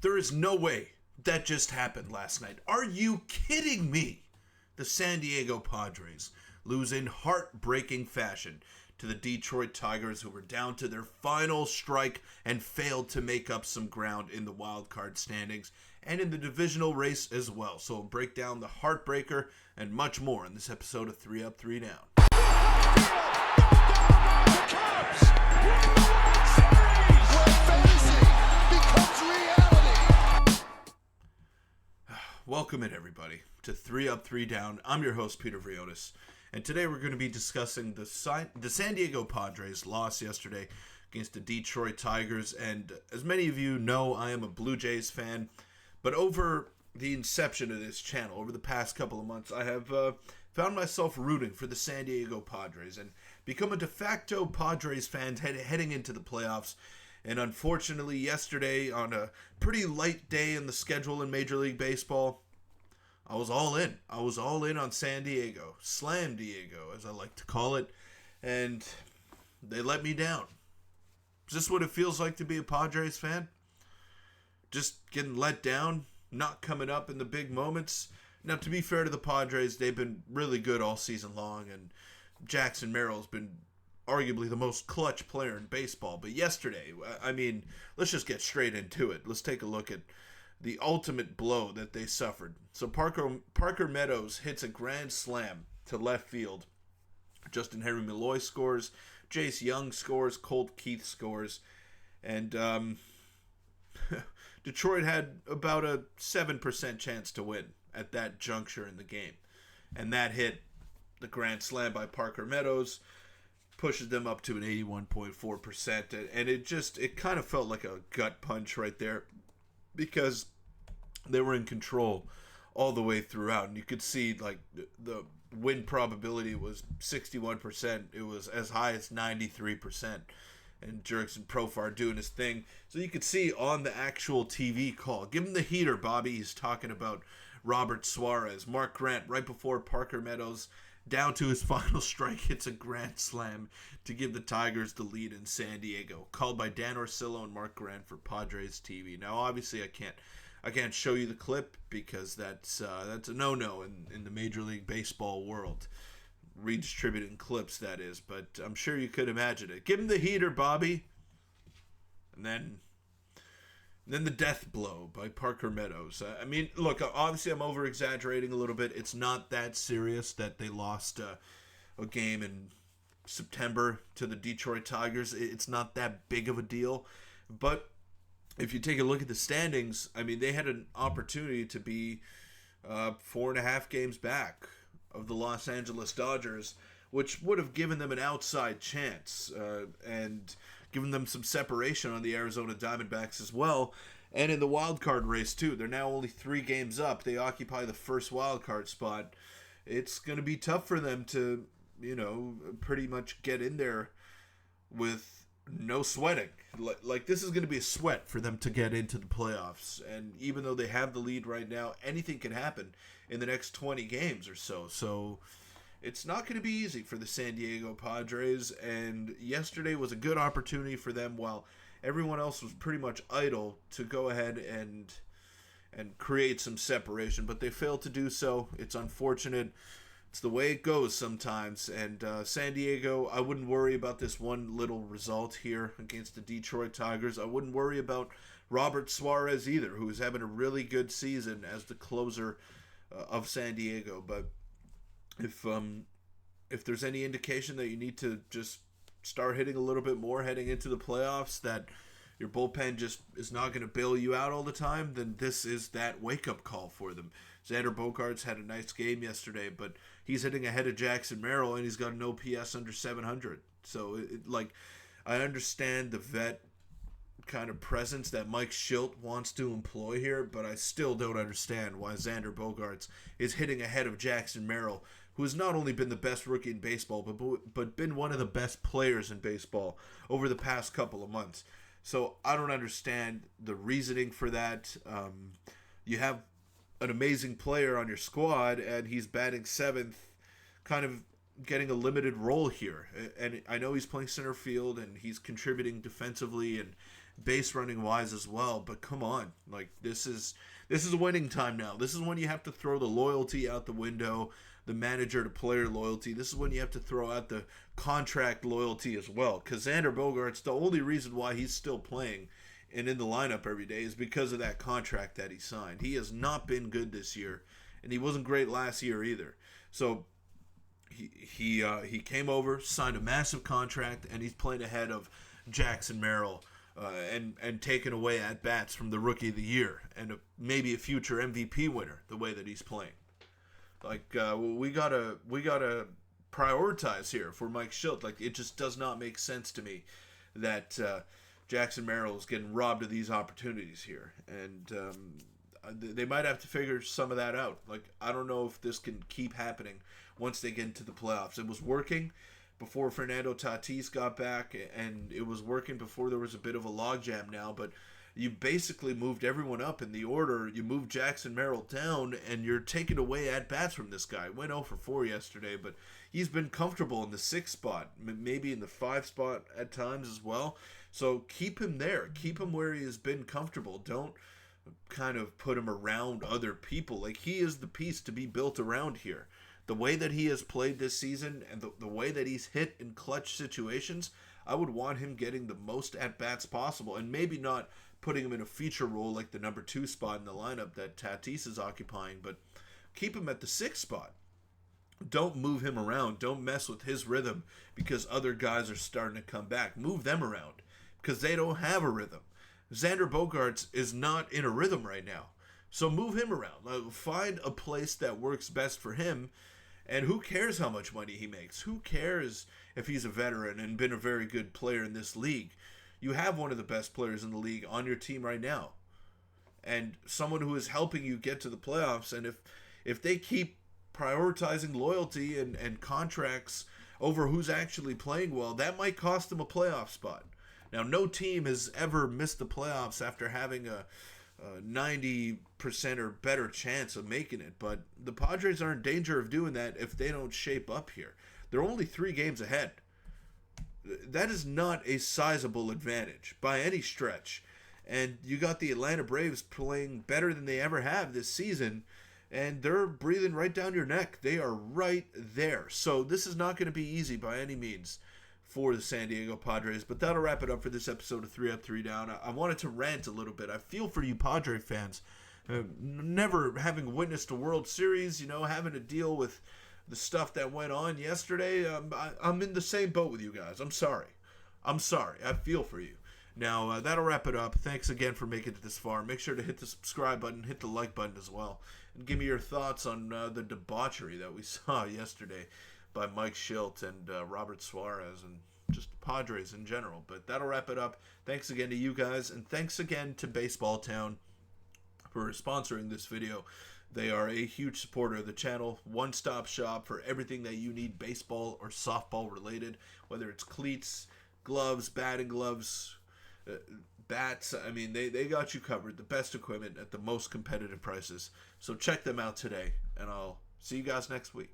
There is no way that just happened last night. Are you kidding me? The San Diego Padres lose in heartbreaking fashion to the Detroit Tigers, who were down to their final strike and failed to make up some ground in the wild card standings and in the divisional race as well. So we'll break down the heartbreaker and much more in this episode of 3 Up, 3 Down. Welcome in, everybody, to 3 Up, 3 Down. I'm your host, Peter Vryonis, and today we're going to be discussing the San Diego Padres loss yesterday against the Detroit Tigers. And as many of you know, I am a Blue Jays fan, but over the inception of this channel, over the past couple of months, I have found myself rooting for the San Diego Padres and become a de facto Padres fan heading into the playoffs. And unfortunately, yesterday, on a pretty light day in the schedule in Major League Baseball, I was all in. I was all in on San Diego. Slam Diego, as I like to call it. And they let me down. Is this what it feels like to be a Padres fan? Just getting let down, not coming up in the big moments. Now, to be fair to the Padres, they've been really good all season long, and Jackson Merrill's been arguably the most clutch player in baseball. But yesterday, I mean, let's just get straight into it. Let's take a look at the ultimate blow that they suffered. So Parker Meadows hits a grand slam to left field. Justin Henry Malloy scores. Jace Young scores. Colt Keith scores. And Detroit had about a 7% chance to win at that juncture in the game. And that hit, the grand slam by Parker Meadows, pushes them up to an 81.4%, and it kind of felt like a gut punch right there, because they were in control all the way throughout, and you could see like the win probability was 61%. It was as high as 93%, and Jurickson Profar doing his thing. So you could see on the actual TV call, give him the heater, Bobby. He's talking about Robert Suarez. Mark Grant, right before Parker Meadows, down to his final strike, hits a grand slam to give the Tigers the lead in San Diego. Called by Dan Orsillo and Mark Grant for Padres TV. Now, obviously, I can't show you the clip because that's a no-no in the Major League Baseball world. Redistributing clips, that is. But I'm sure you could imagine it. Give him the heater, Bobby. And then the death blow by Parker Meadows. I mean, look, obviously I'm over-exaggerating a little bit. It's not that serious that they lost a game in September to the Detroit Tigers. It's not that big of a deal. But if you take a look at the standings, I mean, they had an opportunity to be 4.5 games back of the Los Angeles Dodgers, which would have given them an outside chance and given them some separation on the Arizona Diamondbacks as well. And in the wild card race, too. They're now only 3 games up. They occupy the first wild card spot. It's going to be tough for them to, pretty much get in there with no sweating. Like, this is going to be a sweat for them to get into the playoffs. And even though they have the lead right now, anything can happen in the next 20 games or so. So it's not going to be easy for the San Diego Padres, and yesterday was a good opportunity for them, while everyone else was pretty much idle, to go ahead and create some separation, but they failed to do so. It's unfortunate. It's the way it goes sometimes, and San Diego, I wouldn't worry about this one little result here against the Detroit Tigers. I wouldn't worry about Robert Suarez either, who is having a really good season as the closer of San Diego, but if there's any indication that you need to just start hitting a little bit more heading into the playoffs, that your bullpen just is not going to bail you out all the time, then this is that wake-up call for them. Xander Bogaerts had a nice game yesterday, but he's hitting ahead of Jackson Merrill, and he's got an OPS under 700. So, I understand the vet kind of presence that Mike Schilt wants to employ here, but I still don't understand why Xander Bogaerts is hitting ahead of Jackson Merrill, who has not only been the best rookie in baseball, but been one of the best players in baseball over the past couple of months. So I don't understand the reasoning for that. You have an amazing player on your squad, and he's batting 7th, kind of getting a limited role here. And I know he's playing center field, and he's contributing defensively and base running wise as well. But come on, like this is winning time now. This is when you have to throw the loyalty out the window, the manager to player loyalty. This is when you have to throw out the contract loyalty as well. Because Xander Bogaerts, the only reason why he's still playing and in the lineup every day is because of that contract that he signed. He has not been good this year, and he wasn't great last year either. So he came over, signed a massive contract, and he's playing ahead of Jackson Merrill and taking away at bats from the Rookie of the Year and maybe a future MVP winner. The way that he's playing, like we gotta prioritize here for Mike Shildt. Like it just does not make sense to me that Jackson Merrill is getting robbed of these opportunities here, and they might have to figure some of that out. Like I don't know if this can keep happening once they get into the playoffs. It was working before Fernando Tatis got back, and it was working before there was a bit of a logjam now, but you basically moved everyone up in the order. You moved Jackson Merrill down, and you're taking away at-bats from this guy. Went 0 for 4 yesterday, but he's been comfortable in the 6th spot, maybe in the 5 spot at times as well. So keep him there. Keep him where he has been comfortable. Don't kind of put him around other people. Like, he is the piece to be built around here. The way that he has played this season and the way that he's hit in clutch situations, I would want him getting the most at-bats possible, and maybe not putting him in a feature role like the number 2 spot in the lineup that Tatis is occupying, but keep him at the 6th spot. Don't move him around. Don't mess with his rhythm because other guys are starting to come back. Move them around because they don't have a rhythm. Xander Bogaerts is not in a rhythm right now. So move him around. Find a place that works best for him. And who cares how much money he makes? Who cares if he's a veteran and been a very good player in this league? You have one of the best players in the league on your team right now. And someone who is helping you get to the playoffs. And if they keep prioritizing loyalty and contracts over who's actually playing well, that might cost them a playoff spot. Now, no team has ever missed the playoffs after having a 90% or better chance of making it, but the Padres are in danger of doing that if they don't shape up here. They're only 3 games ahead. That is not a sizable advantage by any stretch. And you got the Atlanta Braves playing better than they ever have this season, and they're breathing right down your neck. They are right there. So this is not going to be easy by any means for the San Diego Padres. But that'll wrap it up for this episode of 3 Up, 3 Down. I wanted to rant a little bit. I feel for you Padre fans. Never having witnessed a World Series, having to deal with the stuff that went on yesterday. I'm in the same boat with you guys. I'm sorry. I feel for you. Now, that'll wrap it up. Thanks again for making it this far. Make sure to hit the subscribe button, hit the like button as well, and give me your thoughts on the debauchery that we saw yesterday by Mike Shildt and Robert Suarez and just Padres in general. But that'll wrap it up. Thanks again to you guys, and thanks again to Baseball Town for sponsoring this video. They are a huge supporter of the channel. One-stop shop for everything that you need baseball or softball related, whether it's cleats, gloves, batting gloves, bats. I mean, they got you covered. The best equipment at the most competitive prices. So check them out today, and I'll see you guys next week.